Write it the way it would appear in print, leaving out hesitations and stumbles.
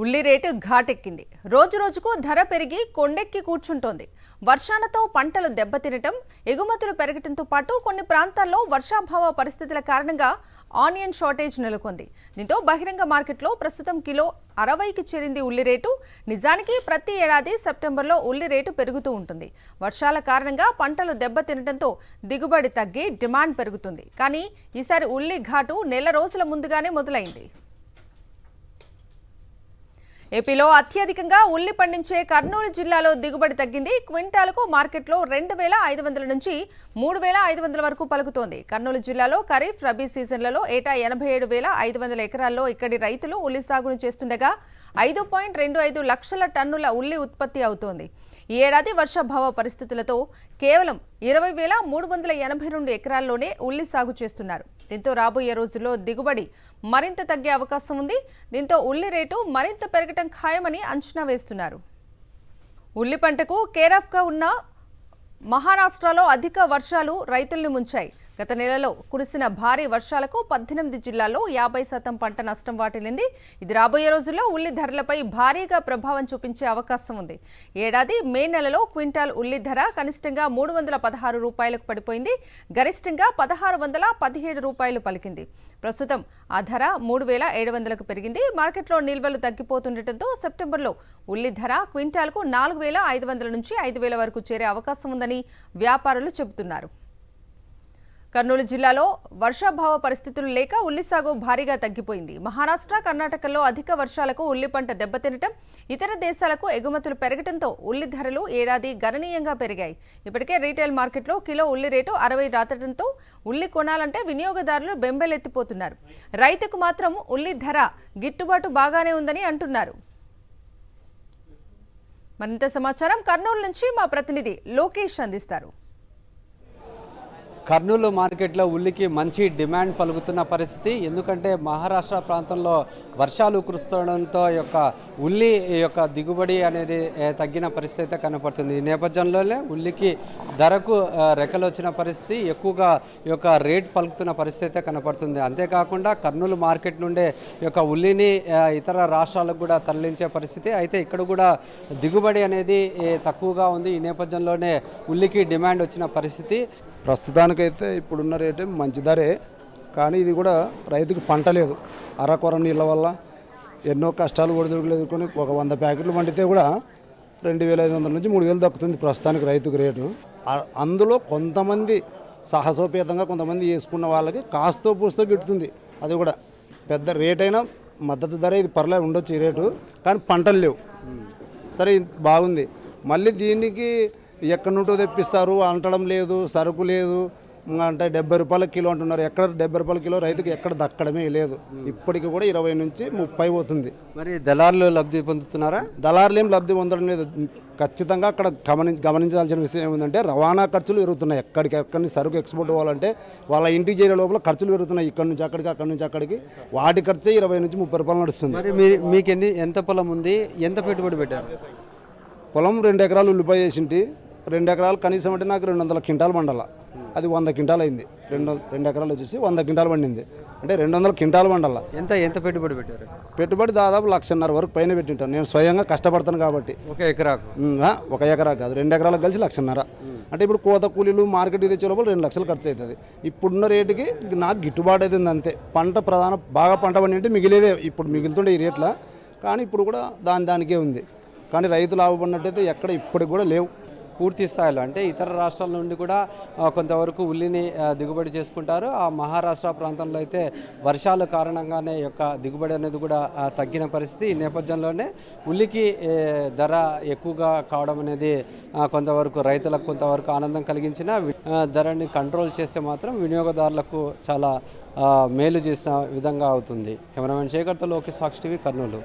ఉల్లి రేటు ఘాటెక్కింది. రోజు రోజుకు ధర పెరిగి కొండెక్కి కూర్చుంటోంది. వర్షాలతో పంటలు దెబ్బతినటం, ఎగుమతులు పెరగటంతో పాటు కొన్ని ప్రాంతాల్లో వర్షాభావ పరిస్థితుల కారణంగా ఆనియన్ షార్టేజ్ నెలకొంది. దీంతో బహిరంగ మార్కెట్లో ప్రస్తుతం కిలో 60కి చేరింది ఉల్లి రేటు. నిజానికి ప్రతి ఏడాది సెప్టెంబర్లో ఉల్లి రేటు పెరుగుతూ ఉంటుంది. వర్షాల కారణంగా పంటలు దెబ్బతినటంతో దిగుబడి తగ్గి డిమాండ్ పెరుగుతుంది. కానీ ఈసారి ఉల్లి ఘాటు నెల రోజుల ముందుగానే మొదలైంది. ఏపీలో అత్యధికంగా ఉల్లి పండించే కర్నూలు జిల్లాలో దిగుబడి తగ్గింది. క్వింటాలకు మార్కెట్లో 2,500 నుంచి 3,500 వరకు పలుకుతోంది. కర్నూలు జిల్లాలో ఖరీఫ్, రబీ సీజన్లలో ఏటా 87,500 ఎకరాల్లో ఇక్కడి రైతులు ఉల్లి సాగును చేస్తుండగా 5.25 లక్షల టన్నుల ఉల్లి ఉత్పత్తి అవుతోంది. ఈ ఏడాది వర్షాభావ పరిస్థితులతో కేవలం 20,382 ఎకరాల్లోనే ఉల్లి సాగు చేస్తున్నారు. దీంతో రాబోయే రోజుల్లో దిగుబడి మరింత తగ్గే అవకాశం ఉంది. దీంతో ఉల్లి రేటు మరింత పెరగటం ఖాయమని అంచనా వేస్తున్నారు. ఉల్లి పంటకు కేరాఫ్గా ఉన్న మహారాష్ట్రలో అధిక వర్షాలు రైతుల్ని ముంచాయి. గత నెలలో కురిసిన భారీ వర్షాలకు 18 జిల్లాల్లో 50% పంట నష్టం వాటిల్లింది. ఇది రాబోయే రోజుల్లో ఉల్లి ధరలపై భారీగా ప్రభావం చూపించే అవకాశం ఉంది. ఏడాది మే నెలలో క్వింటాల్ ఉల్లి ధర కనిష్టంగా 316 రూపాయలకు పడిపోయింది. గరిష్టంగా 1,617 రూపాయలు పలికింది. ప్రస్తుతం ఆ ధర 3,700కు పెరిగింది. మార్కెట్లో నిల్వలు తగ్గిపోతుండటంతో సెప్టెంబర్లో ఉల్లి ధర క్వింటాల్కు 4,500 నుంచి 5,000 వరకు చేరే అవకాశం ఉందని వ్యాపారులు చెబుతున్నారు. కర్నూలు జిల్లాలో వర్షాభావ పరిస్థితులు లేక ఉల్లి సాగు భారీగా తగ్గిపోయింది. మహారాష్ట్ర, కర్ణాటకలో అధిక వర్షాలకు ఉల్లి పంట దెబ్బతినటం, ఇతర దేశాలకు ఎగుమతులు పెరగడంతో ఉల్లి ధరలు ఏడాది గణనీయంగా పెరిగాయి. ఇప్పటికే రీటైల్ మార్కెట్లో కిలో ఉల్లి రేటు 60 దాటడంతో ఉల్లి కొనాలంటే వినియోగదారులు బెంబేలెత్తిపోతున్నారు. రైతుకు మాత్రం ఉల్లి ధర గిట్టుబాటు బాగానే ఉందని అంటున్నారు. మరింత సమాచారం కర్నూలు నుంచి మా ప్రతినిధి లోకేష్ అందిస్తారు. కర్నూలు మార్కెట్లో ఉల్లికి మంచి డిమాండ్ పలుకుతున్న పరిస్థితి. ఎందుకంటే మహారాష్ట్ర ప్రాంతంలో వర్షాలు కురుస్తుండడంతో ఉల్లి దిగుబడి అనేది తగ్గిన పరిస్థితి అయితే కనపడుతుంది. ఈ నేపథ్యంలోనే ఉల్లికి ధరకు రెక్కలు వచ్చిన పరిస్థితి, ఎక్కువగా రేట్ పలుకుతున్న పరిస్థితి అయితే కనపడుతుంది. అంతేకాకుండా కర్నూలు మార్కెట్ నుండే ఉల్లిని ఇతర రాష్ట్రాలకు కూడా తరలించే పరిస్థితి. అయితే ఇక్కడ కూడా దిగుబడి అనేది తక్కువగా ఉంది. ఈ నేపథ్యంలోనే ఉల్లికి డిమాండ్ వచ్చిన పరిస్థితి. ప్రస్తుతానికైతే ఇప్పుడున్న రేటు మంచి ధరే, కానీ ఇది కూడా రైతుకు పంట లేదు. అరకొర నీళ్ళ వల్ల ఎన్నో కష్టాలు ఒడిదుడుకులు ఎదుర్కొని 100 ప్యాకెట్లు వండితే కూడా 2,500 నుంచి 3,000 దక్కుతుంది ప్రస్తుతానికి రైతుకు రేటు. అందులో కొంతమంది సాహసోపేతంగా కొంతమంది వేసుకున్న వాళ్ళకి కాస్తో పూస్తో గిట్టుతుంది. అది కూడా పెద్ద రేట్ అయినా మద్దతు ధర ఇది పర్లే ఉండొచ్చు ఈ రేటు, కానీ పంటలు లేవు. సరే బాగుంది, మళ్ళీ దీనికి ఎక్కడి నుంటో తెప్పిస్తారు అంటడం లేదు, సరుకు లేదు అంటే 70 రూపాయల కిలో అంటున్నారు. ఎక్కడ 70 రూపాయల కిలో రైతుకు ఎక్కడ దక్కడమే లేదు. ఇప్పటికి కూడా 20 నుంచి 30 పోతుంది. మరి దళారులు లబ్ధి పొందుతున్నారా? దళారులు ఏం లబ్ధి పొందడం లేదు. ఖచ్చితంగా అక్కడ గమనించాల్సిన విషయం ఏముందంటే రవాణా ఖర్చులు పెరుగుతున్నాయి. ఎక్కడి సరుకు ఎక్స్పోర్ట్ అవ్వాలంటే వాళ్ళ ఇంటికి చేరే లోపల ఖర్చులు పెరుగుతున్నాయి. ఇక్కడ నుంచి అక్కడికి, అక్కడి నుంచి అక్కడికి వాటి ఖర్చే 20 నుంచి 30 రూపాయలు నడుస్తుంది. మరి మీకు ఎంత పొలం ఉంది, ఎంత పెట్టుబడి పెట్టారు? పొలం 2 ఎకరాలు ఉల్లిపాయ వేసింటి. 2 ఎకరాలు కనీసం అంటే నాకు 200 క్వింటాలు పండాల. అది 100 క్వింటాలు అయింది. 2 ఎకరాలు వచ్చేసి 100 క్వింటాలు పండింది. అంటే 200 క్వింటాలు పండాల. ఎంత పెట్టుబడి పెట్టారు? పెట్టుబడి దాదాపు 1,50,000 వరకు పైన పెట్టింటాను. నేను స్వయంగా కష్టపడతాను కాబట్టి. ఒక ఎకరాకు? ఒక ఎకరా కాదు, 2 ఎకరాలకు కలిసి 1,50,000. అంటే ఇప్పుడు కోత కూలీలు మార్కెట్కి తెచ్చే లోపల 2 లక్షలు ఖర్చు అవుతుంది. ఇప్పుడున్న రేటుకి నాకు గిట్టుబాటు అవుతుంది అంతే. పంట బాగా పంట పండింటే మిగిలేదే ఇప్పుడు మిగులుతుండే ఈ రేట్ల, కానీ ఇప్పుడు కూడా దానికే ఉంది. కానీ రైతు లాభపడినట్టయితే ఎక్కడ ఇప్పటికి కూడా లేవు పూర్తి స్థాయిలో. అంటే ఇతర రాష్ట్రాల నుండి కూడా కొంతవరకు ఉల్లిని దిగుబడి చేసుకుంటారు. ఆ మహారాష్ట్ర ప్రాంతంలో అయితే వర్షాల కారణంగానే దిగుబడి అనేది కూడా తగ్గిన పరిస్థితి. ఈ నేపథ్యంలోనే ఉల్లికి ధర ఎక్కువగా కావడం అనేది కొంతవరకు రైతులకు కొంతవరకు ఆనందం కలిగించిన, ధరని కంట్రోల్ చేస్తే మాత్రం వినియోగదారులకు చాలా మేలు చేసిన విధంగా అవుతుంది. కెమెరామెన్ శేఖర్తో లోకేష్, సాక్షి టీవీ, కర్నూలు.